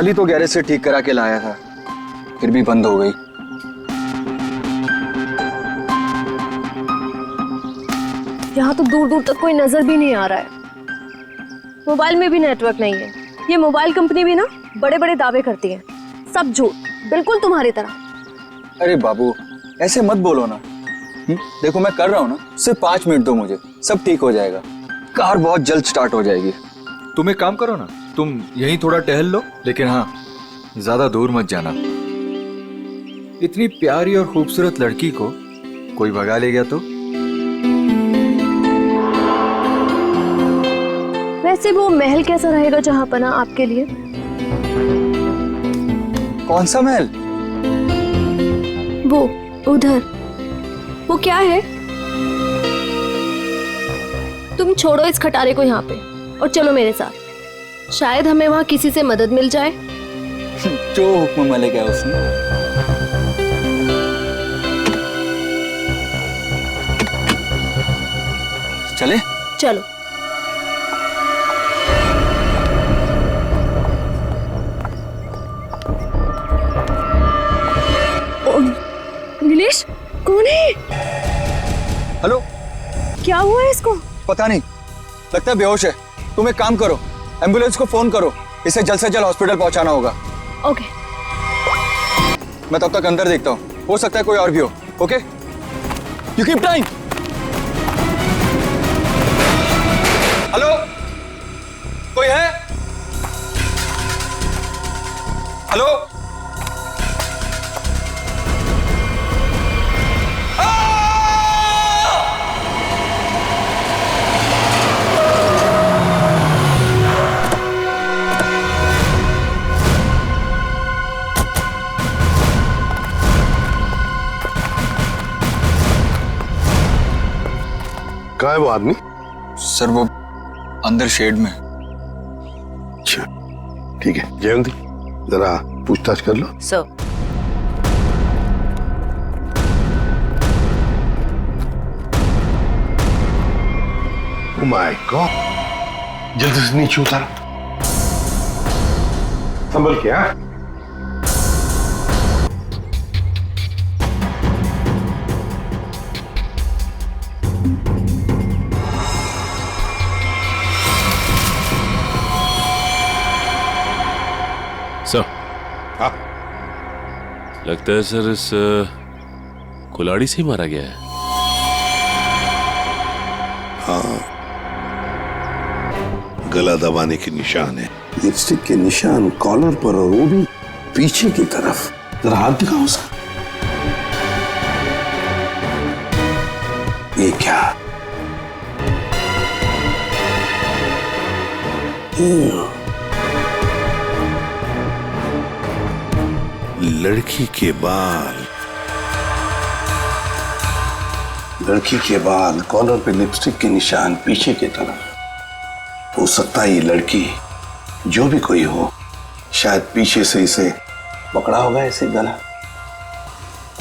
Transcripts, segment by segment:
कल ही तो गैरेज से ठीक करा के लाया था, फिर भी बंद हो गई। यहाँ तो दूर दूर तक कोई नजर भी नहीं आ रहा है। मोबाइल में भी नेटवर्क नहीं है। ये मोबाइल कंपनी भी ना बड़े बड़े दावे करती है, सब झूठ, बिल्कुल तुम्हारी तरह। अरे बाबू ऐसे मत बोलो ना। देखो मैं कर रहा हूँ ना, सिर्फ 5 मिनट दो मुझे, सब ठीक हो जाएगा। कार बहुत जल्द स्टार्ट हो जाएगी। तुम एक काम करो ना, तुम यहीं थोड़ा टहल लो, लेकिन हाँ ज्यादा दूर मत जाना। इतनी प्यारी और खूबसूरत लड़की को कोई भगा ले गया तो? वैसे वो महल कैसा रहेगा जहाँ पना आपके लिए? कौन सा महल? वो उधर, वो क्या है? तुम छोड़ो इस खटारे को यहाँ पे और चलो मेरे साथ, शायद हमें वहाँ किसी से मदद मिल जाए। जो हुक्म मलिक है उसने। चले? चलो। नीलेश, कौन है? हेलो, क्या हुआ है इसको? पता नहीं, लगता है बेहोश है। तुम एक काम करो, एम्बुलेंस को फोन करो, इसे जल्द से जल्द हॉस्पिटल पहुंचाना होगा। ओके। मैं तब तक अंदर देखता हूँ, हो सकता है कोई और भी हो। Okay, you keep time. Hello, कोई है? हेलो, कहाँ है वो आदमी? सर वो अंदर शेड में। अच्छा ठीक है, जयंती जरा पूछताछ कर लो। सर। ओह माय गॉड, जल्दी से नीचे उतारो, संभल के। हाँ सर। हाँ लगता है सर इस कुल्हाड़ी से ही मारा गया है। हाँ, गला दबाने के निशान है, लिपस्टिक के निशान कॉलर पर, और वो भी पीछे की तरफ। जरा हाथ दिखाओ सर। ये क्या? लड़की के बाल, लड़की के बाल, कॉलर पे लिपस्टिक के निशान पीछे की तरफ। हो सकता है ये लड़की, जो भी कोई हो, शायद पीछे से इसे पकड़ा होगा, ऐसे गला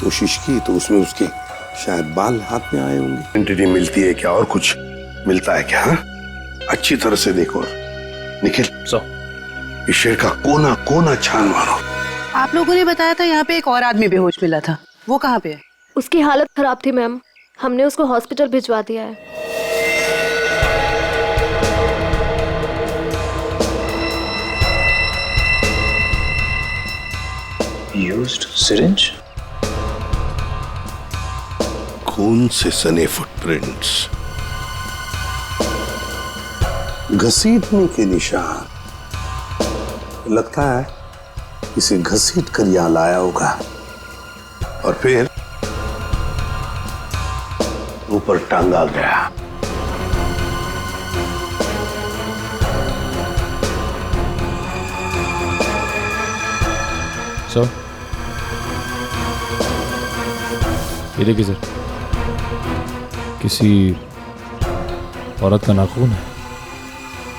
कोशिश की तो उसमें उसके शायद बाल हाथ में आए होंगे। आइडेंटिटी मिलती है क्या, और कुछ मिलता है क्या? हाँ? अच्छी तरह से देखो निखिल। इस शेर का कोना कोना छान मारो। आप लोगों ने बताया था यहाँ पे एक और आदमी बेहोश मिला था, वो कहाँ पे है? उसकी हालत खराब थी मैम, हमने उसको हॉस्पिटल भिजवा दिया है। यूज्ड सिरिंज, खून से सने फुटप्रिंट्स, घसीटने के निशान। लगता है इसे घसीट कर यहां लाया होगा और फिर ऊपर टांगा गया। सर ये देखिए सर, किसी औरत का नाखून है।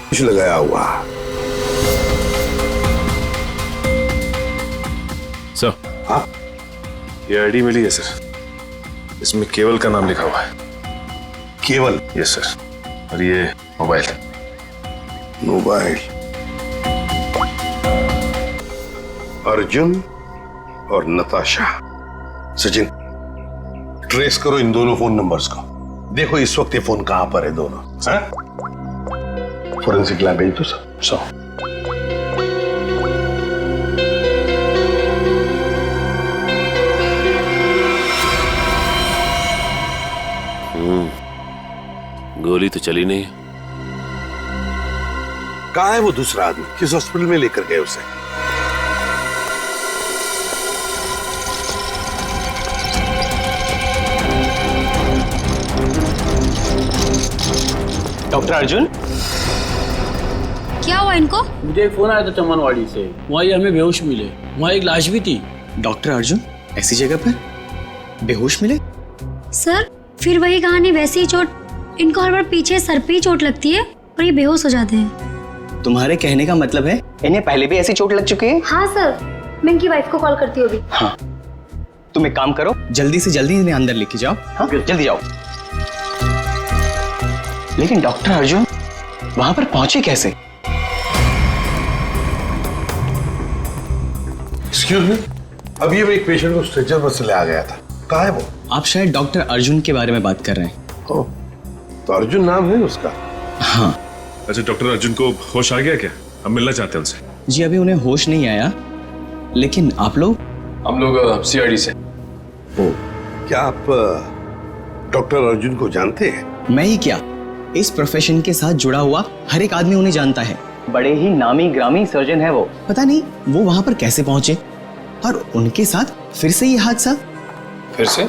कुछ लगाया हुआ। सर हाँ, ये आईडी मिली है सर, इसमें केवल का नाम लिखा हुआ है। केवल? यस सर, और ये मोबाइल। मोबाइल अर्जुन और नताशा। सचिन, ट्रेस करो इन दोनों फोन नंबर्स को। देखो इस वक्त ये फोन कहां पर है दोनों। फोरेंसिक लैब भेज दो सब। गोली तो चली नहीं। कहाँ है वो दूसरा आदमी? किस हॉस्पिटल में लेकर गए उसे? डॉक्टर अर्जुन, क्या हुआ इनको? मुझे एक फोन आया था चमनवाड़ी से, वहाँ ये हमें बेहोश मिले, वहाँ एक लाश भी थी। डॉक्टर अर्जुन ऐसी जगह पर बेहोश मिले? सर फिर वही कहानी, वैसी ही चोट। इनको हर बार पीछे सर पे ही चोट लगती है और ये बेहोश हो जाते हैं। तुम्हारे कहने का मतलब है इन्हें पहले भी ऐसी चोट लग चुकी है? हाँ सर, मैं इनकी वाइफ को कॉल करती हूँ अभी। हाँ, तुम एक काम करो, जल्दी से जल्दी इन्हें अंदर लेके जाओ। हाँ जल्दी जाओ। लेकिन डॉक्टर अर्जुन वहां पर पहुंचे कैसे? एक्सक्यूज मी, अभी एक पेशेंट को स्ट्रेचर पर से ले आ गया था। कहाँ है वो? आप शायद डॉक्टर अर्जुन के बारे में बात कर रहे हैं। ओ, तो अर्जुन नाम है उसका? हाँ। अच्छा, डॉक्टर अर्जुन को होश आ गया क्या? हम मिलना चाहते हैं उनसे। जी अभी उन्हें होश नहीं आया, लेकिन आप लोग? हम लोग सीआईडी से। ओ, क्या आप डॉक्टर अर्जुन को जानते हैं? मैं ही क्या, इस प्रोफेशन के साथ जुड़ा हुआ हर एक आदमी उन्हें जानता है। बड़े ही नामी ग्रामी सर्जन है वो। पता नहीं वो वहां पर कैसे पहुंचे और उनके साथ फिर से ये हादसा। फिर से?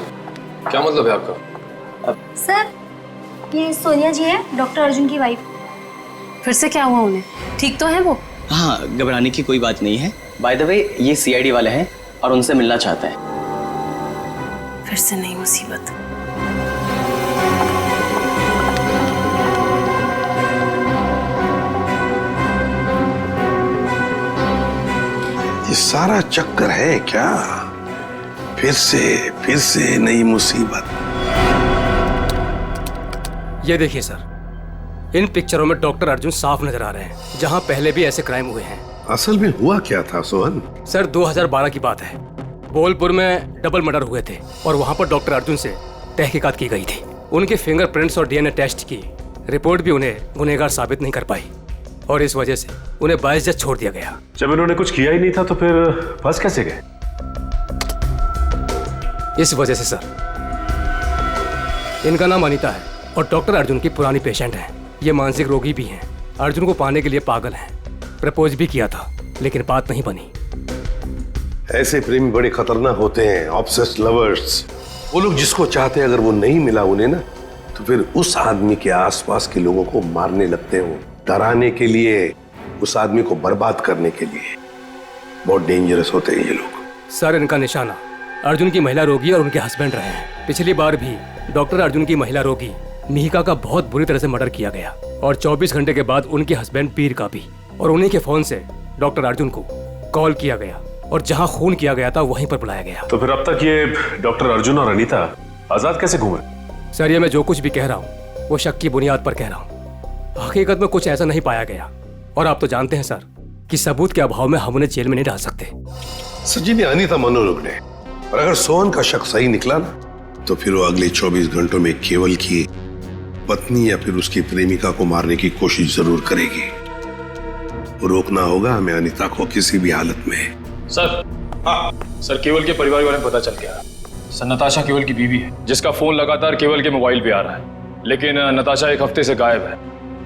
क्या मतलब है आपका? सर ये सोनिया जी है, डॉक्टर अर्जुन की वाइफ। फिर से क्या हुआ उन्हें? ठीक तो है वो? हाँ, घबराने की कोई बात नहीं है। बाय द वे ये सीआईडी वाले हैं और उनसे मिलना चाहते हैं। फिर से नई मुसीबत। ये सारा चक्कर है क्या? फिर से नई मुसीबत। ये देखिए सर, इन पिक्चरों में डॉक्टर अर्जुन साफ नजर आ रहे हैं, जहां पहले भी ऐसे क्राइम हुए हैं। असल में हुआ क्या था सोहन? सर 2012 की बात है, बोलपुर में डबल मर्डर हुए थे और वहां पर डॉक्टर अर्जुन से तहकीकात की गई थी। उनके फिंगरप्रिंट्स और डीएनए टेस्ट की रिपोर्ट भी उन्हें गुनहगार साबित नहीं कर पाई और इस वजह से उन्हें बाइज्जत छोड़ दिया गया। जब इन्होंने कुछ किया ही नहीं था तो फिर फंस कैसे गए? इस वजह से सर, इनका नाम अनीता है और डॉक्टर अर्जुन की पुरानी पेशेंट है। ये मानसिक रोगी भी हैं, अर्जुन को पाने के लिए पागल हैं। प्रपोज भी किया था लेकिन बात नहीं बनी। ऐसे प्रेमी बड़े खतरनाक होते हैं, ऑब्सेस्ड लवर्स। वो लोग जिसको चाहते हैं अगर वो नहीं मिला उन्हें ना, तो फिर उस आदमी के आसपास के लोगों को मारने लगते हैं, डराने के लिए, उस आदमी को बर्बाद करने के लिए। बहुत डेंजरस होते हैं ये लोग। सर इनका निशाना अर्जुन की महिला रोगी और उनके हस्बैंड रहे हैं। पिछली बार भी डॉक्टर अर्जुन की महिला रोगी मिहिका का बहुत बुरी तरह से मर्डर किया गया और 24 घंटे के बाद उनके हस्बैंड पीर का भी, और उन्हीं के फोन से डॉक्टर अर्जुन को कॉल किया गया और जहां खून किया गया था वहीं पर बुलाया गया। तो फिर अब तक ये डॉक्टर अर्जुन और अनीता आजाद कैसे घूमे? सर ये मैं जो कुछ भी कह रहा हूँ वो शक की बुनियाद पर कह रहा हूँ। हकीकत में कुछ ऐसा नहीं पाया गया और आप तो जानते हैं सर कि सबूत के अभाव में हम उन्हें जेल में नहीं डाल सकते। सचिन, ये अनीता मनोरोग ने, और अगर सोहन का शक सही निकला ना, तो फिर वो अगले 24 घंटों में केवल की पत्नी या फिर उसकी प्रेमिका को मारने की कोशिश जरूर करेगी। रोकना होगा हमें अनीता को किसी भी हालत में। सर, हाँ सर, केवल के परिवार के बारे में पता चल गया। सर नताशा केवल की बीवी है, जिसका फोन लगातार केवल के मोबाइल पे आ रहा है, लेकिन नताशा एक हफ्ते से गायब है।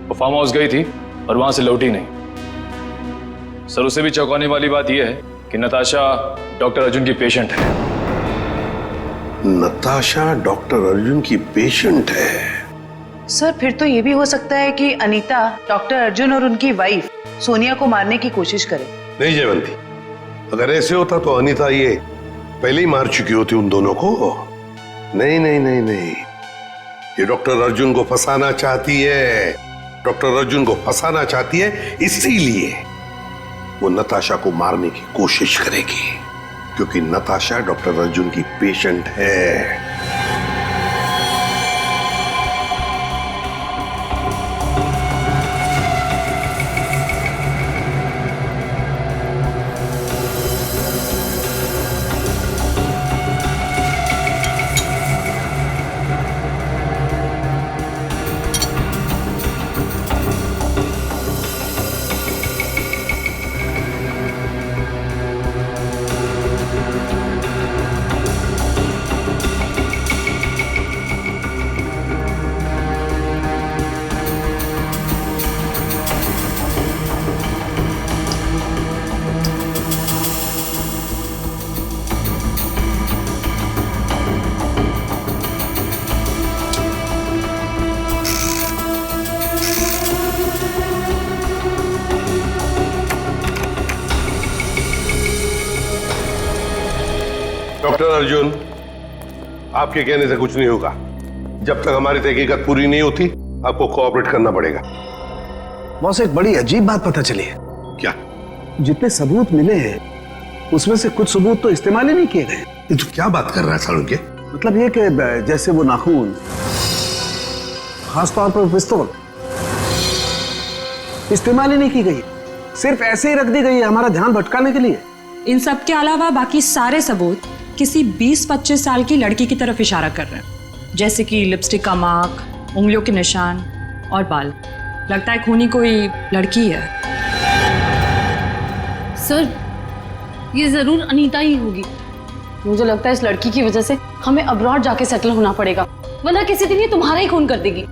वो फार्म हाउस गई थी और वहां से लौटी नहीं। सर उसे भी चौंकाने वाली बात यह है कि नताशा डॉक्टर अर्जुन की पेशेंट है। नताशा डॉक्टर अर्जुन की पेशेंट है? सर फिर तो ये भी हो सकता है कि अनीता डॉक्टर अर्जुन और उनकी वाइफ सोनिया को मारने की कोशिश करे। नहीं जयवंती, अगर ऐसे होता तो अनीता ये पहले ही मार चुकी होती उन दोनों को। नहीं नहीं नहीं नहीं, ये डॉक्टर अर्जुन को फंसाना चाहती है। डॉक्टर अर्जुन को फंसाना चाहती है, इसीलिए वो नताशा को मारने की कोशिश करेगी, क्योंकि नताशा डॉक्टर अर्जुन की पेशेंट है। डॉक्टर अर्जुन, आपके कहने से कुछ नहीं होगा। जब तक हमारी तहकीकात पूरी नहीं होती आपको कोऑपरेट करना पड़ेगा। बॉस, एक बड़ी अजीब बात पता चली है। क्या? जितने सबूत मिले हैं उसमें से कुछ सबूत तो इस्तेमाल ही नहीं किए गए। ये तो क्या बात कर रहा है सालुंके? मतलब ये कि जैसे वो नाखून, खासतौर पर पिस्तौल, इस्तेमाल ही नहीं की गई, सिर्फ ऐसे ही रख दी गई है हमारा ध्यान भटकाने के लिए। इन सब के अलावा बाकी सारे सबूत किसी 20-25 साल की लड़की की तरफ इशारा कर रहे हैं, जैसे कि लिपस्टिक का मार्क, उंगलियों के निशान और बाल। लगता है खूनी कोई लड़की है। सर, ये जरूर अनीता ही होगी। मुझे लगता है इस लड़की की वजह से हमें अब्रॉड जाके सेटल होना पड़ेगा, वरना किसी दिन ये तुम्हारा ही खून कर देगी।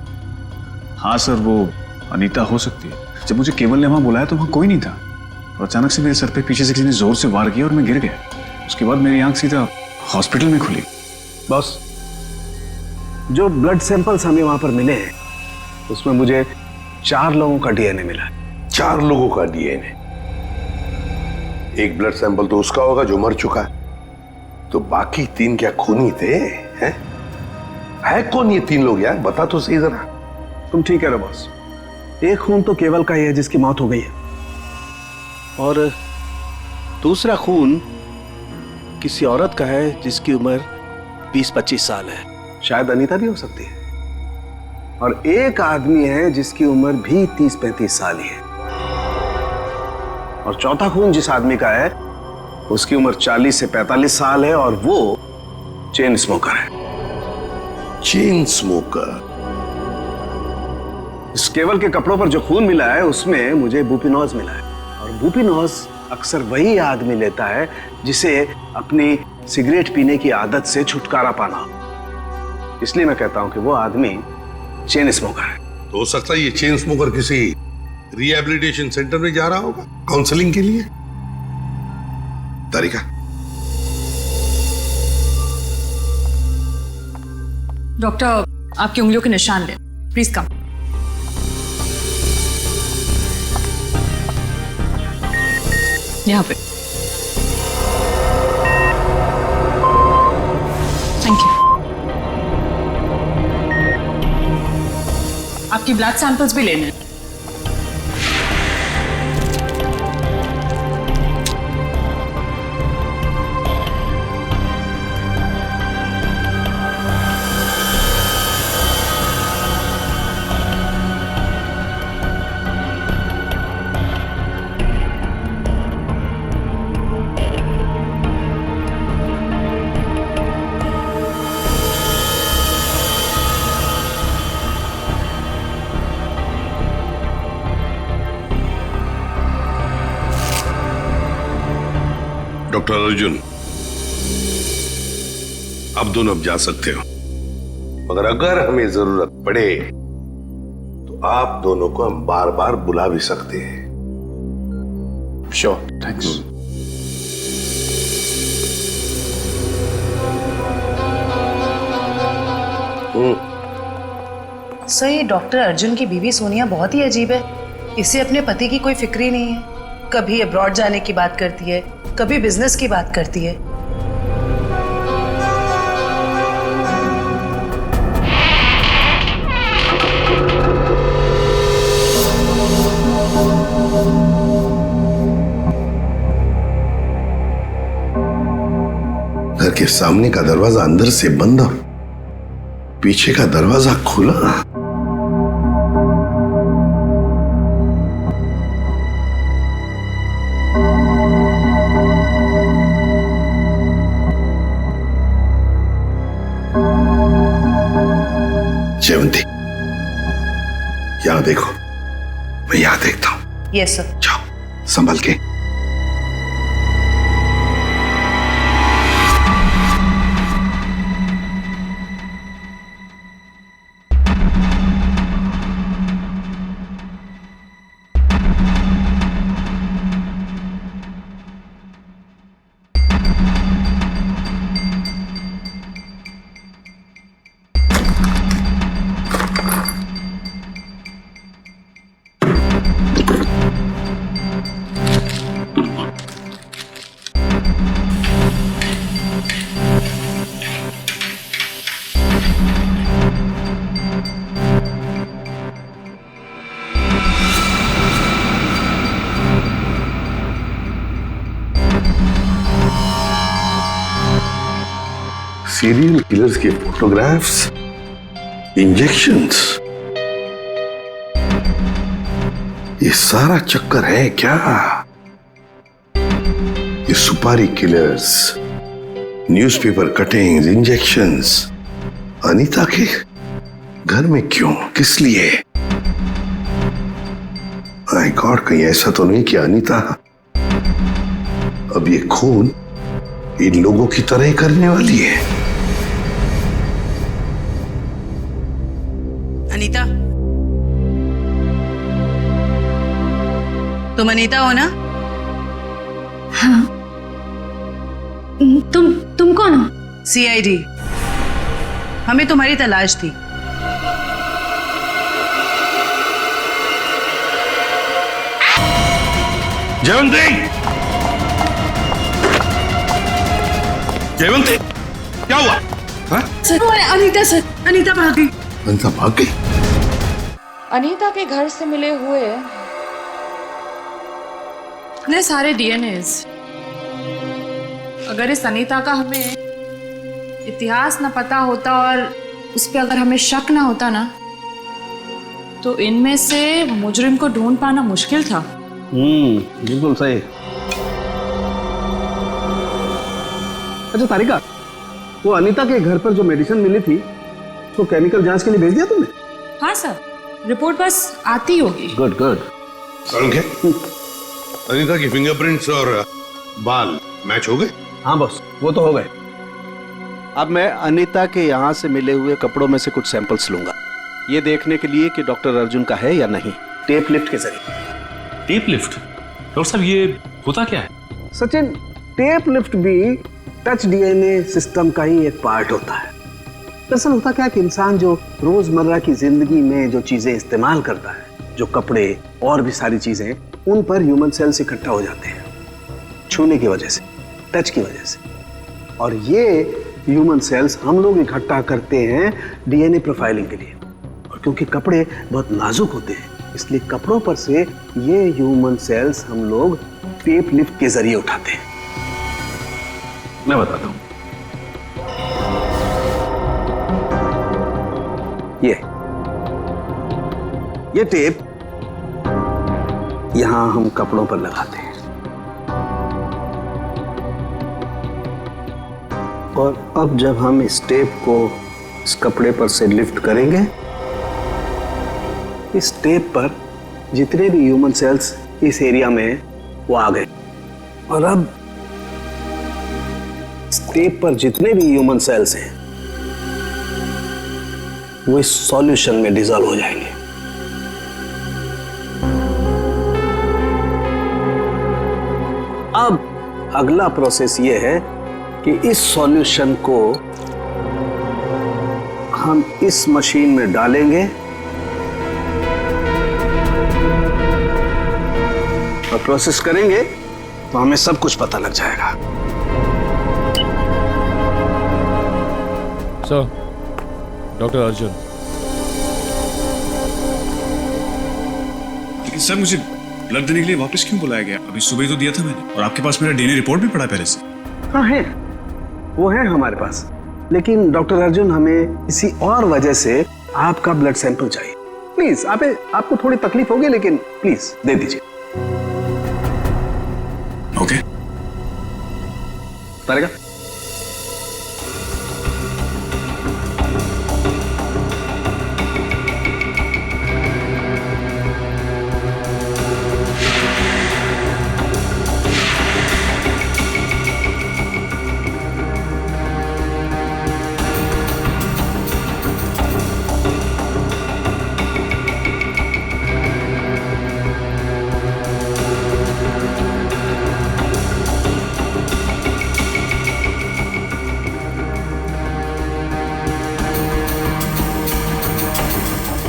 हाँ सर, वो अनीता हो सकती है। जब मुझे केवल ने वहां बुलाया तो वहां कोई नहीं था और अचानक से मेरे सर पे पीछे से किसी ने जोर से वार किया और मैं गिर गया। उसके बाद मेरी आंख सीधा हॉस्पिटल में खुली। बॉस, जो ब्लड सैंपल्स हमें वहां पर मिले हैं उसमें मुझे 4 लोगों का डीएनए मिला। 4 लोगों का डीएनए? एक ब्लड सैंपल तो उसका होगा जो मर चुका है, तो बाकी 3 क्या खूनी थे? हैं? है कौन ये 3 लोग यार? बता तो सही जरा। तुम ठीक कह रहे हो बॉस, एक खून तो केवल का ही है जिसकी मौत हो गई है, और दूसरा खून किसी औरत का है जिसकी उम्र 20-25 साल है, शायद अनीता भी हो सकती है, और एक आदमी है जिसकी उम्र भी 30-35 साल ही है, और चौथा खून जिस आदमी का है उसकी उम्र 40 से 45 साल है और वो चेन स्मोकर है। Chain smoker? इस केवल के कपड़ों पर जो खून मिला है उसमें मुझे बुपिनोज मिला है, और बुपिनोज अक्सर वही आदमी लेता है जिसे अपनी सिगरेट पीने की आदत से छुटकारा पाना हो। इसलिए मैं कहता हूं कि वो आदमी चेन स्मोकर है। तो हो सकता है ये चेन स्मोकर किसी रिहैबिलिटेशन सेंटर में जा रहा होगा काउंसलिंग के लिए। तारिका, डॉक्टर, आपकी उंगलियों के निशान ले, प्लीज कम। यहाँ पे। Thank you. आपकी ब्लड सैंपल्स भी लेने हैं। डॉक्टर अर्जुन, आप दोनों अब जा सकते हो, मगर अगर हमें जरूरत पड़े तो आप दोनों को हम बार बार बुला भी सकते हैं। Sure, thanks. सही, डॉक्टर अर्जुन की बीवी सोनिया बहुत ही अजीब है। इसे अपने पति की कोई फिक्र ही नहीं है। कभी अब्रॉड जाने की बात करती है, कभी बिजनेस की बात करती है। घर के सामने का दरवाजा अंदर से बंद और पीछे का दरवाजा खुला। जयवंती, यहां देखो, मैं यहां देखता हूं। Yes sir. जाओ, संभल के। सीरियल किलर्स के फोटोग्राफ्स, इंजेक्शंस, ये सारा चक्कर है क्या? ये सुपारी killers, newspaper cuttings, injections Anita के घर में क्यों, किस लिए? माय गॉड, कहीं ऐसा तो नहीं कि अनीता अब ये खून इन लोगों की तरह ही करने वाली है? अनीता, तुम अनीता हो ना? हाँ। तुम कौन हो? सीआईडी। हमें तुम्हारी तलाश थी। जयवंती, जयवंती, क्या हुआ? सर, अनीता भाग गई। अनीता भाग गई? अनीता के घर से मिले हुए इतने सारे डीएनएज, अगर इस अनीता का हमें इतिहास ना पता होता और उस पर अगर हमें शक ना होता ना, तो इनमें से मुजरिम को ढूंढ पाना मुश्किल था। बिल्कुल सही। अच्छा तारिका, वो अनीता के घर पर जो मेडिसिन मिली थी तो केमिकल जांच के लिए भेज दिया तुमने? हाँ सर, रिपोर्ट बस आती होगी। Good good. अनीता की फिंगरप्रिंट्स और बाल मैच हो गए? हाँ बॉस, वो तो हो गए। अब मैं अनीता के यहाँ से मिले हुए कपड़ों में से कुछ सैंपल्स लूंगा, ये देखने के लिए कि डॉक्टर अर्जुन का है या नहीं, टेप लिफ्ट के जरिए। Tape lift? डॉक्टर साहब ये होता क्या है? सचिन, टेप लिफ्ट भी टच डीएनए सिस्टम का ही एक पार्ट होता है। दरअसल होता क्या कि इंसान जो रोजमर्रा की जिंदगी में जो चीजें इस्तेमाल करता है, जो कपड़े और भी सारी चीजें, उन पर ह्यूमन सेल्स इकट्ठा हो जाते हैं छूने की वजह से, टच की वजह से। और ये ह्यूमन सेल्स हम लोग इकट्ठा करते हैं डीएनए प्रोफाइलिंग के लिए। और क्योंकि कपड़े बहुत नाजुक होते हैं, इसलिए कपड़ों पर से ये ह्यूमन सेल्स हम लोग टेप लिफ्ट के जरिए उठाते हैं। मैं बताता हूं। ये टेप यहां हम कपड़ों पर लगाते हैं और अब जब हम इस टेप को इस कपड़े पर से लिफ्ट करेंगे, इस टेप पर जितने भी ह्यूमन सेल्स इस एरिया में वो आ गए। और अब इस टेप पर जितने भी ह्यूमन सेल्स हैं वो इस सॉल्यूशन में डिसॉल्व हो जाएंगे। अब अगला प्रोसेस ये है कि इस सॉल्यूशन को हम इस मशीन में डालेंगे और प्रोसेस करेंगे तो हमें सब कुछ पता लग जाएगा। Sir, doctor Arjun. लेकिन सर, मुझे ब्लड देने के लिए वापस क्यों बुलाया गया? अभी सुबह तो दिया था मैंने, और आपके पास मेरा डीएनए रिपोर्ट भी पड़ा पहले से। हाँ है, वो है हमारे पास, लेकिन डॉक्टर अर्जुन हमें किसी और वजह से आपका ब्लड सैंपल चाहिए। प्लीज, आपको थोड़ी तकलीफ होगी, लेकिन प्लीज दे दीजिए। ओके। तारिका,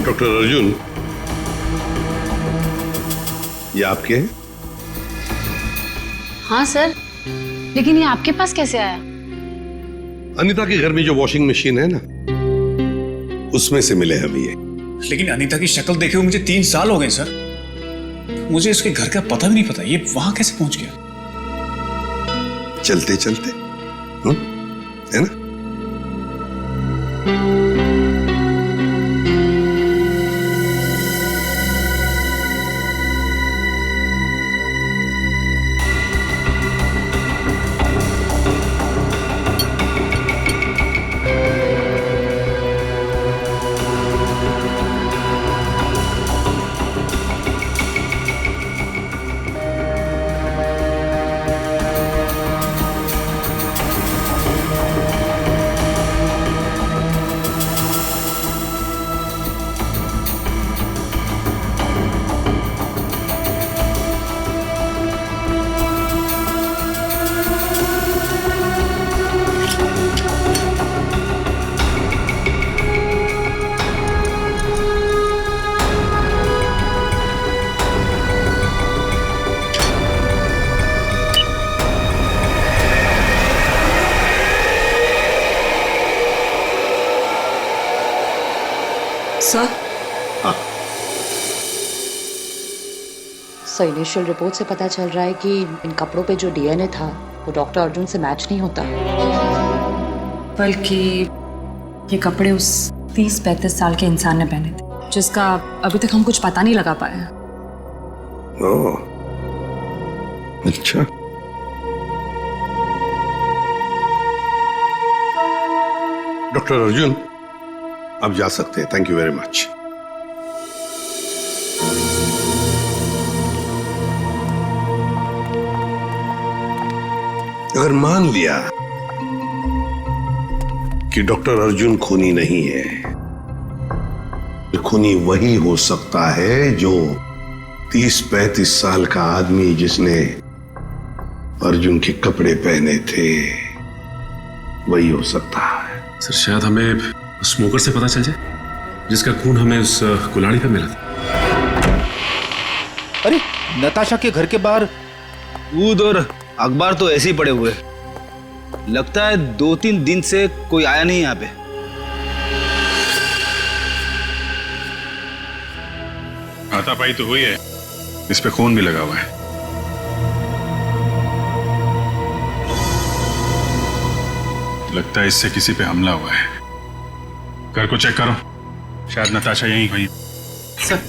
डॉक्टर अर्जुन, ये आपके हैं? हाँ सर, लेकिन ये आपके पास कैसे आया? अनीता के घर में जो वॉशिंग मशीन है ना, उसमें से मिले हम ये। लेकिन अनीता की शक्ल देखे हुए मुझे 3 साल हो गए सर। मुझे इसके घर का पता भी नहीं पता, ये वहां कैसे पहुंच गया? चलते चलते है ना? सर इनिशियल रिपोर्ट से पता चल रहा है कि इन कपड़ों पे जो डीएनए था वो डॉक्टर अर्जुन से मैच नहीं होता, बल्कि ये कपड़े उस 30-35 साल के इंसान ने पहने थे, जिसका अभी तक हम कुछ पता नहीं लगा पाए हैं। ओह, अच्छा। डॉक्टर अर्जुन, आप जा सकते हैं। Thank you very much. अगर मान लिया कि डॉक्टर अर्जुन खूनी नहीं है, तो खूनी वही हो सकता है जो 30-35 साल का आदमी जिसने अर्जुन के कपड़े पहने थे, वही हो सकता है। सर शायद हमें स्मोकर से पता चल जाए जिसका खून हमें उस कुल्हाड़ी पे मिला था। अरे नताशा के घर के बाहर दूध और अखबार तो ऐसे ही पड़े हुए, लगता है 2-3 दिन से कोई आया नहीं यहाँ पे। हाथापाई तो हुई है, इस पे खून भी लगा हुआ है। लगता है इससे किसी पे हमला हुआ है। घर को चेक करो, शायद नताशा यहीं हुई। सर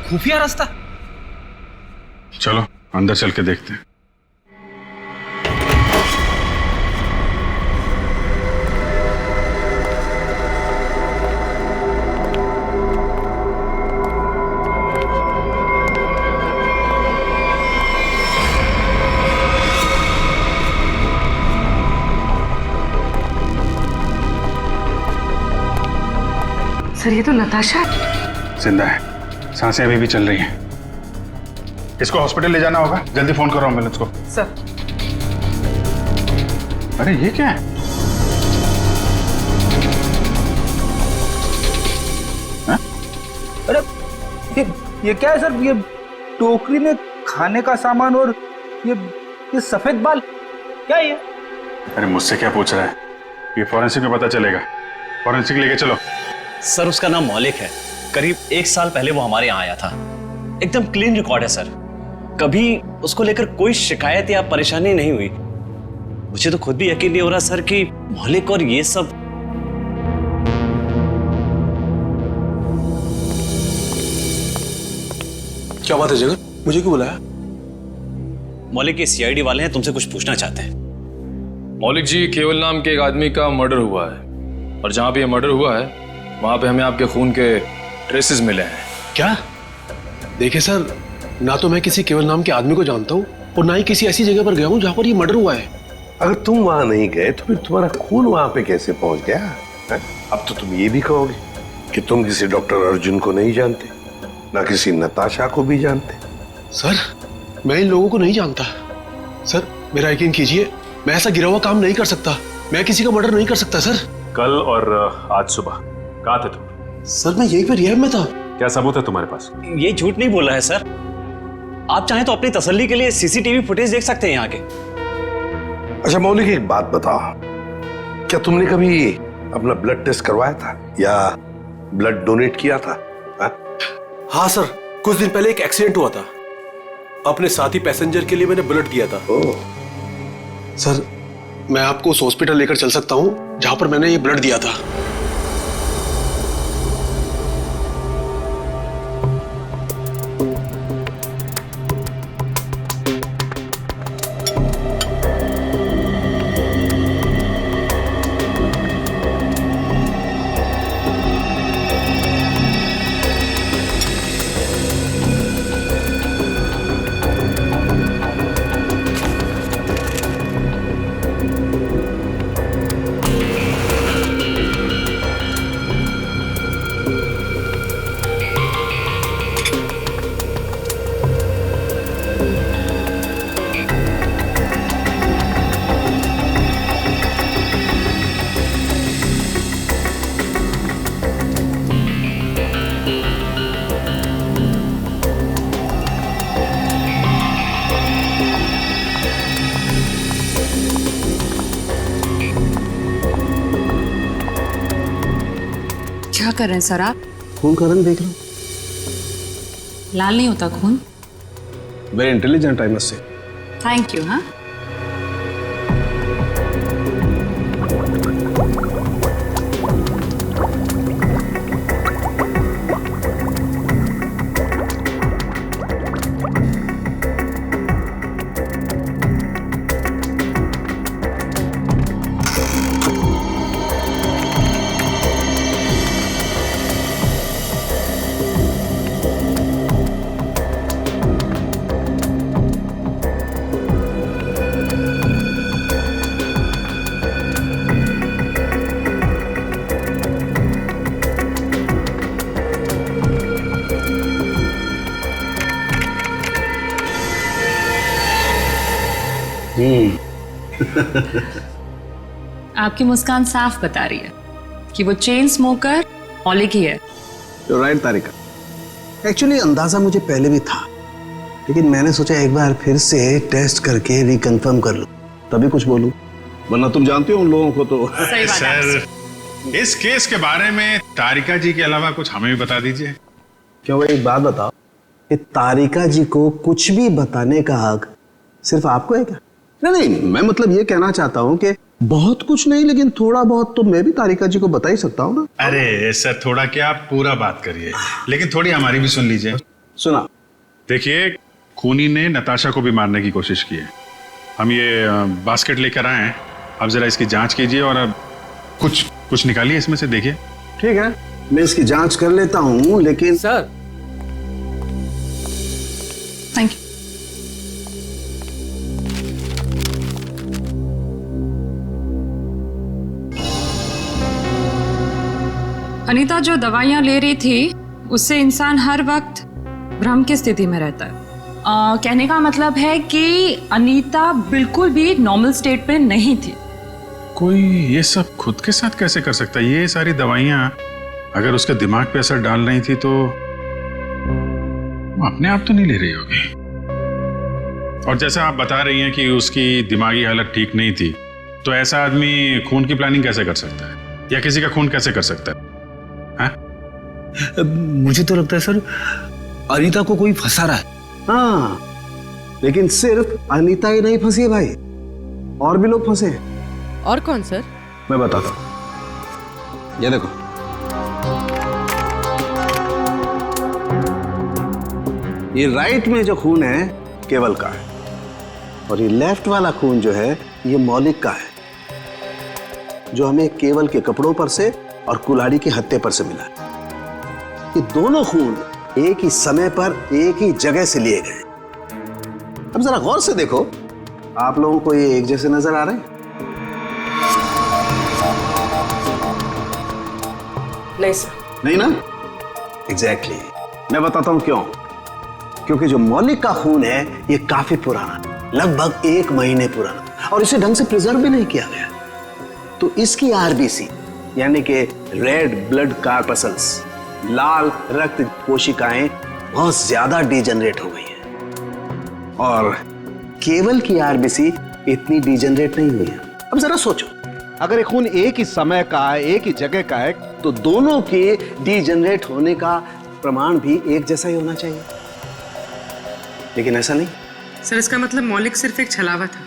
खुफिया रास्ता। चलो अंदर चल के देखते हैं। सर ये तो नताशा जिंदा है, सांसें अभी भी चल रही हैं। इसको हॉस्पिटल ले जाना होगा, जल्दी फोन करो एम्बुलेंस को। सर अरे ये क्या है? हा? अरे ये क्या है सर? ये टोकरी में खाने का सामान और ये सफेद बाल क्या है ये? अरे मुझसे क्या पूछ रहा है? ये फॉरेंसिक में पता चलेगा। फॉरेंसिक लेके चलो। सर उसका नाम मौलिक है, करीब 1 साल पहले वो हमारे यहाँ आया था। एकदम क्लीन रिकॉर्ड है सर, कभी उसको लेकर कोई शिकायत या परेशानी नहीं हुई। मुझे तो खुद भी यकीन नहीं हो रहा सर कि मौलिक और ये सब। क्या बात है जगत, मुझे क्यों बुलाया? मौलिक के सीआईडी वाले हैं, तुमसे कुछ पूछना चाहते हैं। मौलिक जी, केवल नाम के एक आदमी का मर्डर हुआ है और जहां पे ये मर्डर हुआ है वहां पे हमें आपके खून के ट्रेसेस मिले हैं। क्या? देखिए सर, ना तो मैं किसी केवल नाम के आदमी को जानता हूँ और ना ही किसी ऐसी जगह पर गया हूँ जहाँ पर ये मर्डर हुआ है। अगर तुम वहां नहीं गए तो फिर तुम्हारा खून वहां पे कैसे पहुंच गया है? अब तो तुम ये भी कहोगे कि तुम किसी डॉक्टर अर्जुन को नहीं जानते, ना किसी नताशा को भी जानते। सर मैं इन लोगों को नहीं जानता। सर मेरा यकीन कीजिए, मैं ऐसा गिरा हुआ काम नहीं कर सकता। मैं किसी का मर्डर नहीं कर सकता सर। कल और आज सुबह कहाँ थे तुम? सर मैं यहीं पे रिहैब में था। क्या सबूत है तुम्हारे पास? ये झूठ नहीं बोला है सर। आप चाहें तो अपनी तसल्ली के लिए सीसीटीवी फुटेज देख सकते हैं यहाँ के। अच्छा मौलिक, एक बात बताओ, क्या तुमने कभी अपना ब्लड टेस्ट करवाया था या ब्लड डोनेट किया था? हाँ सर, कुछ दिन पहले एक एक्सीडेंट हुआ था। अपने साथी पैसेंजर के लिए मैंने ब्लड किया था। सर मैं आपको उस हॉस्पिटल लेकर चल सकता हूँ जहां पर मैंने ये ब्लड दिया था। क्या कर रहे हैं सर आप? खून का रंग देख लो। लाल नहीं होता खून। Very intelligent I must say. Thank you. हाँ आपकी मुस्कान साफ बता रही है कि वो चेन स्मोकर मौलिक ही है। राइट तारिका, एक्चुअली अंदाजा मुझे पहले भी था, लेकिन मैंने सोचा एक बार फिर से टेस्ट करके रिकंफर्म कर लूं, तभी कुछ बोलूं, वरना तुम जानते हो उन लोगों को तो। सर इस केस के बारे में तारिका जी के अलावा कुछ हमें भी बता दीजिए। क्या वो एक बात बताओ कि तारिका जी को कुछ भी बताने का हक सिर्फ आपको है क्या? नहीं, मैं मतलब ये कहना चाहता हूँ कि बहुत कुछ नहीं, लेकिन थोड़ा बहुत तो मैं भी तारिका जी को बता ही सकता हूँ ना। अरे सर थोड़ा क्या, आप पूरा बात करिए, लेकिन थोड़ी हमारी भी सुन लीजिए। सुना। देखिए, खूनी ने नताशा को भी मारने की कोशिश की है। हम ये बास्केट लेकर आए हैं, अब जरा इसकी जांच कीजिए और अब कुछ निकालिए इसमें से, देखिए। ठीक है, मैं इसकी जांच कर लेता हूँ, लेकिन सर थैंक यू। अनीता जो दवाइयां ले रही थी उससे इंसान हर वक्त भ्रम की स्थिति में रहता है। कहने का मतलब है कि अनीता बिल्कुल भी नॉर्मल स्टेट पे नहीं थी। कोई ये सब खुद के साथ कैसे कर सकता है? ये सारी दवाइयां अगर उसके दिमाग पे असर डाल रही थी तो वो अपने आप तो नहीं ले रही होगी। और जैसा आप बता रही हैं कि उसकी दिमागी हालत ठीक नहीं थी, तो ऐसा आदमी खून की प्लानिंग कैसे कर सकता है या किसी का खून कैसे कर सकता है? मुझे तो लगता है सर अनीता को कोई फंसा रहा है। हाँ, लेकिन सिर्फ अनीता ही नहीं फंसी है भाई, और भी लोग फंसे हैं। और कौन सर? मैं बताता हूं, ये देखो। ये राइट में जो खून है केवल का है, और ये लेफ्ट वाला खून जो है ये मौलिक का है, जो हमें केवल के कपड़ों पर से और कुल्हाड़ी के हत्थे पर से मिला है। ये दोनों खून एक ही समय पर एक ही जगह से लिए गए। अब जरा गौर से देखो, आप लोगों को ये एक जैसे नजर आ रहे हैं? नहीं सर। नहीं ना? एग्जैक्टली। मैं बताता हूं क्यों। क्योंकि जो मौलिक का खून है ये काफी पुराना, लगभग 1 महीने पुराना, और इसे ढंग से प्रिजर्व भी नहीं किया गया, तो इसकी आरबीसी यानी कि रेड ब्लड कार्पसल्स, लाल रक्त कोशिकाएं बहुत ज्यादा डिजेनरेट हो गई हैं और केवल की आरबीसी इतनी डिजेनरेट नहीं हुई है। अब जरा सोचो, अगर ये खून एक ही समय का है, एक ही जगह का है, तो दोनों के डिजेनरेट होने का प्रमाण भी एक जैसा ही होना चाहिए, लेकिन ऐसा नहीं। सर इसका मतलब मौलिक सिर्फ एक छलावा था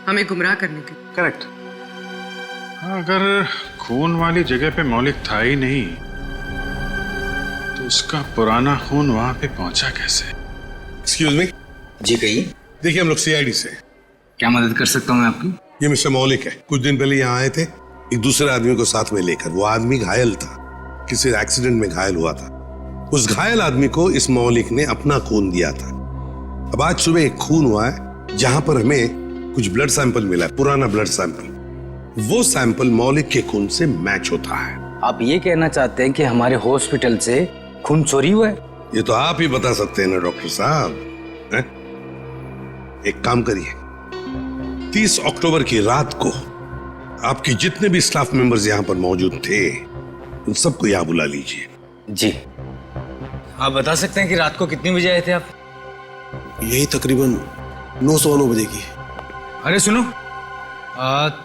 हमें गुमराह करने के। करेक्ट। अगर खून वाली जगह पे मौलिक था ही नहीं तो उसका पुराना खून वहां पे पहुंचा कैसे? Excuse me. जी कहिए। देखिए हम लोग सीआईडी से। क्या मदद कर सकता हूँ मैं आपकी? ये मिस्टर मौलिक है। कुछ दिन पहले यहाँ आए थे एक दूसरे आदमी को साथ में लेकर। वो आदमी घायल था, किसी एक्सीडेंट में घायल हुआ था। उस घायल आदमी को इस मौलिक ने अपना खून दिया था। अब आज सुबह एक खून हुआ है जहां पर हमें कुछ ब्लड सैंपल मिला है, पुराना ब्लड सैंपल। वो सैंपल मौलिक के खून से मैच होता है। आप ये कहना चाहते हैं कि हमारे हॉस्पिटल से खून चोरी हुआ है? ये तो आप ही बता सकते हैं ना डॉक्टर साहब। एक काम करिए, 30 अक्टूबर की रात को आपके जितने भी स्टाफ मेंबर्स यहाँ पर मौजूद थे उन सबको यहाँ बुला लीजिए। जी। आप बता सकते हैं कि रात को कितने बजे आए थे आप? यही तकरीबन 9:09 बजे की। अरे सुनो,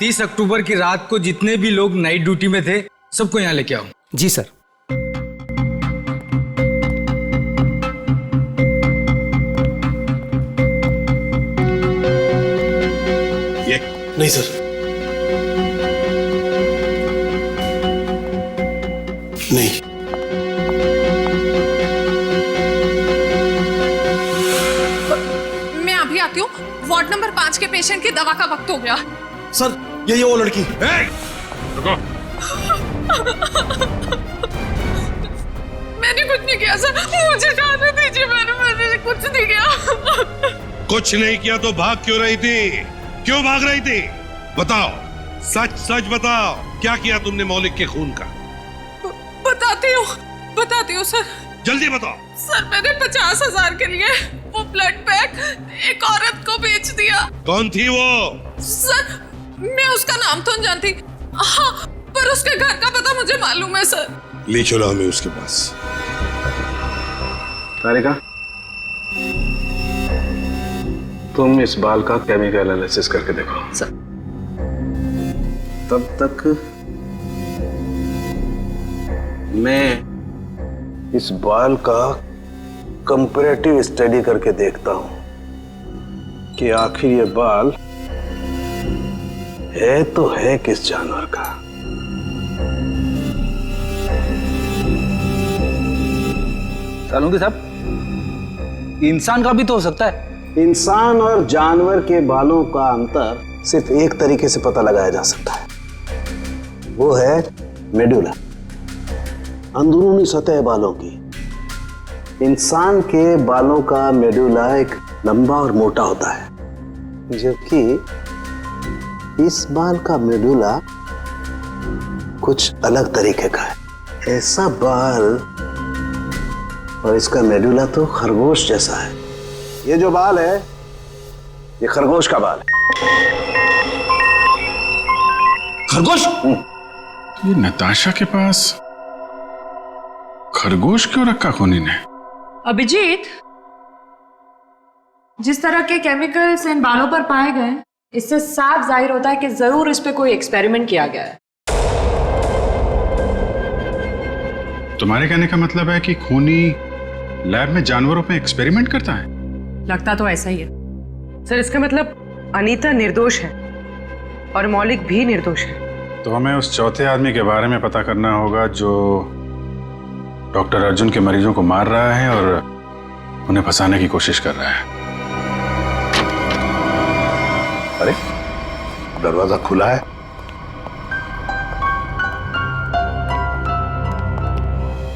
30 अक्टूबर की रात को जितने भी लोग नाइट ड्यूटी में थे सबको यहाँ लेके आओ। जी सर। ये नहीं सर, नहीं। मैं अभी आती हूँ। वार्ड नंबर 5 के पेशेंट की दवा का वक्त हो गया। सर ये वो लड़की। रुको। मैंने कुछ नहीं किया सर, मुझे जाने दीजिए। मैंने कुछ नहीं किया। कुछ नहीं किया तो भाग क्यों रही थी? क्यों भाग रही थी? बताओ, सच सच बताओ, क्या किया तुमने मौलिक के खून का? बताती हूँ सर। जल्दी बताओ। सर मैंने 50,000 के लिए वो ब्लड पैक एक औरत को बेच दिया। कौन थी वो? सर मैं उसका नाम तो नहीं जानती, हाँ, पर उसके घर का पता मुझे मालूम है सर। ले चलो हमें उसके पास। तारिका, तुम इस बाल का केमिकल एनालिसिस करके देखो सर। तब तक मैं इस बाल का कंपैरेटिव स्टडी करके देखता हूं कि आखिर ये बाल है तो है किस जानवर का। सालुंगी साहब, इंसान का भी तो हो सकता है। इंसान और जानवर के बालों का अंतर सिर्फ एक तरीके से पता लगाया जा सकता है, वो है मेडुला, अंदरूनी सतह बालों की। इंसान के बालों का मेडुला एक लंबा और मोटा होता है, जबकि इस बाल का मेडुला कुछ अलग तरीके का है। ऐसा बाल और इसका मेडुला तो खरगोश जैसा है। ये जो बाल है ये खरगोश का बाल है। खरगोश? ये नताशा के पास खरगोश क्यों रखा खूनी ने? अभिजीत, जिस तरह के केमिकल्स इन बालों पर पाए गए, इससे साफ जाहिर होता है कि जरूर इस पे कोई एक्सपेरिमेंट किया गया है। तुम्हारे कहने का मतलब है कि खूनी लैब में जानवरों पे एक्सपेरिमेंट करता है? लगता तो ऐसा ही है सर। इसका मतलब अनीता निर्दोष है और मौलिक भी निर्दोष है। तो हमें उस चौथे आदमी के बारे में पता करना होगा जो डॉक्टर अर्जुन के मरीजों को मार रहा है और उन्हें फंसाने की कोशिश कर रहा है। अरे दरवाजा खुला है।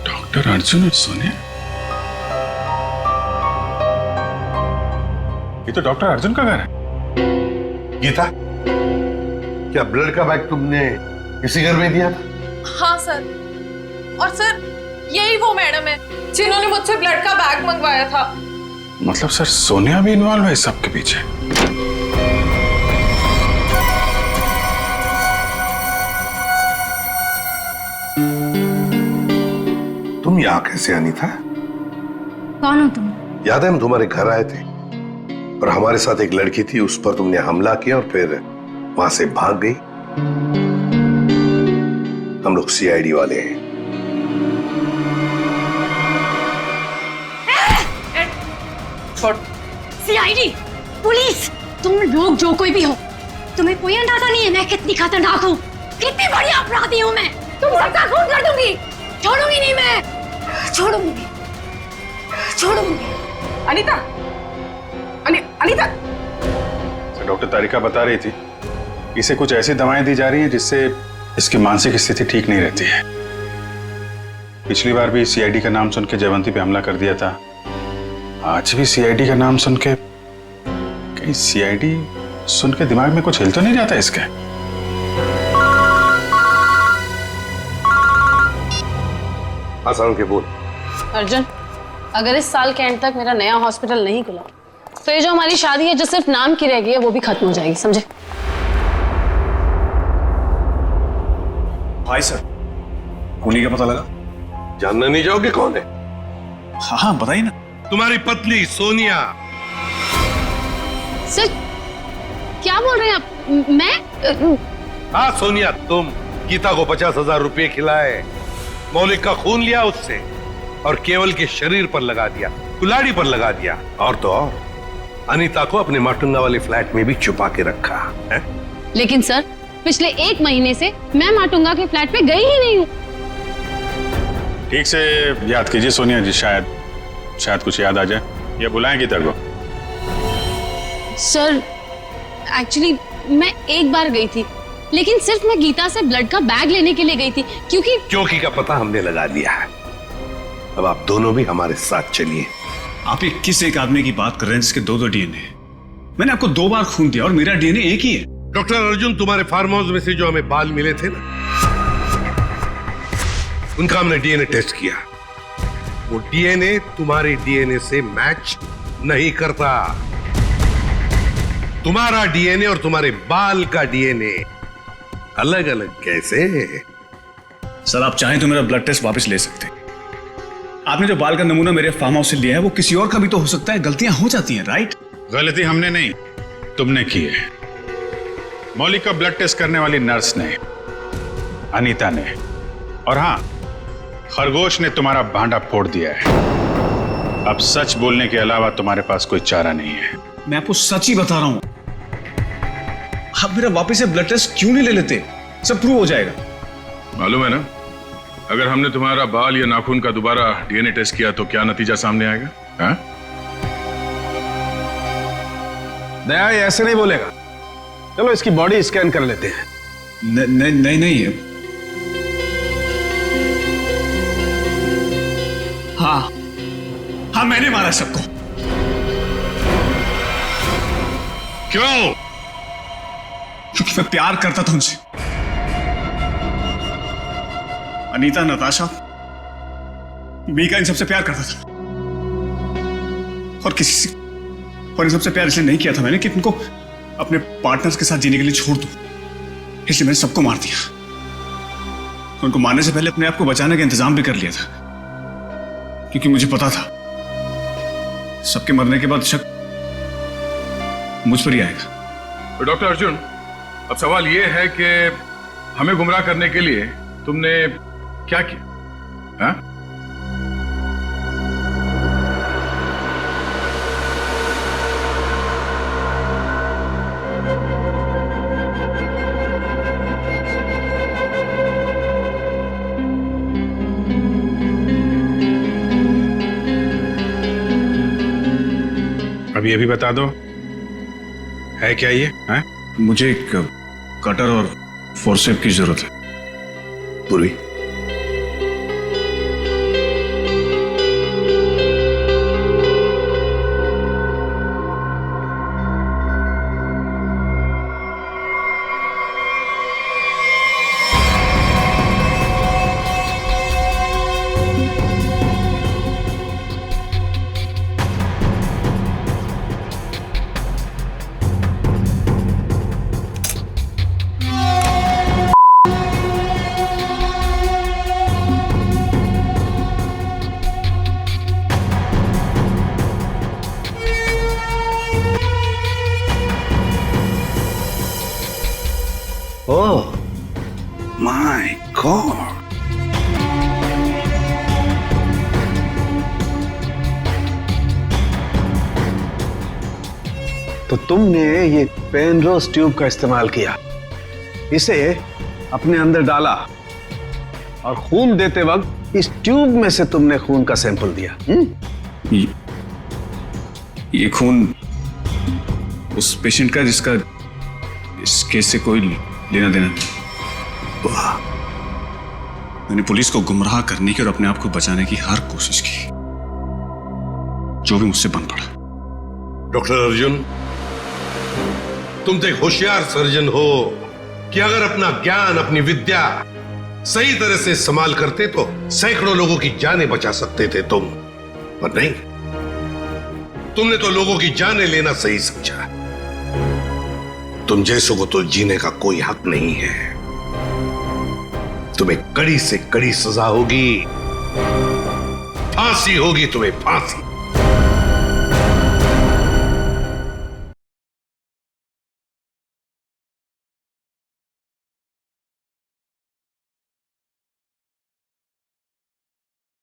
डॉक्टर अर्जुन और सोनिया, ये तो डॉक्टर अर्जुन का घर है। गीता, क्या ब्लड का बैग तुमने इसी घर में दिया था? हाँ सर, और सर यही वो मैडम है जिन्होंने मुझसे ब्लड का बैग मंगवाया था। मतलब सर सोनिया भी इन्वॉल्व है इस सब के पीछे? यहाँ कैसे अनीता? कौन हो तुम? याद है हम तुम्हारे घर आए थे और हमारे साथ एक लड़की थी, उस पर तुमने हमला किया और फिर वहां से भाग गई। हम लोग सीआईडी वाले हैं। सीआईडी, पुलिस, तुम लोग जो कोई भी हो, तुम्हें कोई अंदाजा नहीं है मैं कितनी खतरनाक हूँ, कितनी बड़ी अपराधी हूँ मैं। तुम सबका खून कर दूंगी, छोड़ूंगी नहीं मैं, छोड़ूंगी। अनीता, अनीता। डॉक्टर तारिका बता रही थी इसे कुछ ऐसी दवाएं दी जा रही हैं जिससे इसकी मानसिक स्थिति ठीक नहीं रहती है। पिछली बार भी सीआईडी का नाम सुन के जयवंती पे हमला कर दिया था, आज भी सीआईडी का नाम सुन के, कहीं सीआईडी सुन के दिमाग में कुछ हिल तो नहीं जाता इसके? आसान के बोल। अर्जुन, अगर इस साल के एंड तक मेरा नया हॉस्पिटल नहीं खुला तो ये जो हमारी शादी है जो सिर्फ नाम की रह गई है वो भी खत्म हो जाएगी, समझे? भाई सर, खूनी का पता लगा? जानना नहीं चाहोगे कौन है? हाँ बताइए ना। तुम्हारी पत्नी सोनिया। सर क्या बोल रहे हैं आप? मैं? हाँ सोनिया, तुम गीता को 50,000 रुपए खिलाए, मौलिक का खून लिया उससे और केवल के शरीर पर लगा दिया, कुल्हाड़ी पर लगा दिया, और तो और अनीता को अपने माटुंगा वाले फ्लैट में भी छुपा के रखा है? लेकिन सर पिछले 1 महीने से मैं माटुंगा के फ्लैट पे गई ही नहीं हूँ। ठीक से याद कीजिए सोनिया जी, शायद कुछ याद आ जाए। या बुलाएं गीता को? सर एक्चुअली मैं एक बार गई थी, लेकिन सिर्फ मैं गीता से ब्लड का बैग लेने के लिए गई थी, क्योंकि का पता हमने लगा लिया है। अब आप दोनों भी हमारे साथ चलिए। आप ये किस एक आदमी की बात कर रहे हैं जिसके 2 डीएनए? मैंने आपको 2 बार खून दिया और मेरा डीएनए एक ही है। डॉक्टर अर्जुन, तुम्हारे फार्म हाउस में से जो हमें बाल मिले थे ना, उनका हमने डीएनए टेस्ट किया। वो डीएनए तुम्हारे डीएनए से मैच नहीं करता। तुम्हारा डीएनए और तुम्हारे बाल का डीएनए अलग अलग कैसे? सर आप चाहें तो मेरा ब्लड टेस्ट वापस ले सकते हैं। आपने जो बाल का नमूना मेरे फार्म हाउस से लिया है वो किसी और का भी तो हो सकता है। गलतियां हो जाती हैं, राइट? गलती हमने नहीं, तुमने की है। मौलिक का ब्लड टेस्ट करने वाली नर्स ने, अनीता ने, और हाँ, खरगोश ने तुम्हारा भांडा फोड़ दिया है। अब सच बोलने के अलावा तुम्हारे पास कोई चारा नहीं है। मैं आपको सच ही बता रहा हूं। आप मेरा वापस से ब्लड टेस्ट क्यों नहीं ले लेते? सब प्रूव हो जाएगा। मालूम है ना, अगर हमने तुम्हारा बाल या नाखून का दोबारा डीएनए टेस्ट किया तो क्या नतीजा सामने आएगा? हाँ? दया ऐसे नहीं बोलेगा। चलो इसकी बॉडी स्कैन कर लेते हैं। नहीं। हाँ मैंने मारा सबको। क्यों? क्योंकि मैं प्यार करता था उनसे। अनीता, नताशा, मीका, इन सबसे प्यार करता था। और इन सबसे प्यार इसलिए नहीं किया था मैंने कि इनको अपने पार्टनर्स के साथ जीने के लिए छोड़ दूं। इसलिए मैंने सबको मार दिया। उनको मारने से पहले अपने आप को बचाने का इंतजाम भी कर लिया था, क्योंकि मुझे पता था सबके मरने के बाद शक मुझ पर ही आएगा। तो डॉक्टर अर्जुन, अब सवाल यह है कि हमें गुमराह करने के लिए तुमने क्या किया? हाँ? अब ये भी बता दो, है क्या ये? है? मुझे एक कटर और फोर्सेप की जरूरत है। पूर्वी, ओह माय गॉड। तो तुमने ये पेनरोज ट्यूब का इस्तेमाल किया, इसे अपने अंदर डाला और खून देते वक्त इस ट्यूब में से तुमने खून का सैंपल दिया। ये खून उस पेशेंट का जिसका इस केस से कोई लेना देना नहीं। वाह। मैंने पुलिस को गुमराह करने की और अपने आप को बचाने की हर कोशिश की, जो भी मुझसे बन पड़ा। डॉक्टर अर्जुन, तुम तो एक होशियार सर्जन हो कि अगर अपना ज्ञान, अपनी विद्या सही तरह से इस्तेमाल करते तो सैकड़ों लोगों की जानें बचा सकते थे तुम, पर नहीं, तुमने तो लोगों की जानें लेना सही समझा। तुम जैसों को तो जीने का कोई हक नहीं है। तुम्हें कड़ी से कड़ी सजा होगी, फांसी होगी तुम्हें, फांसी।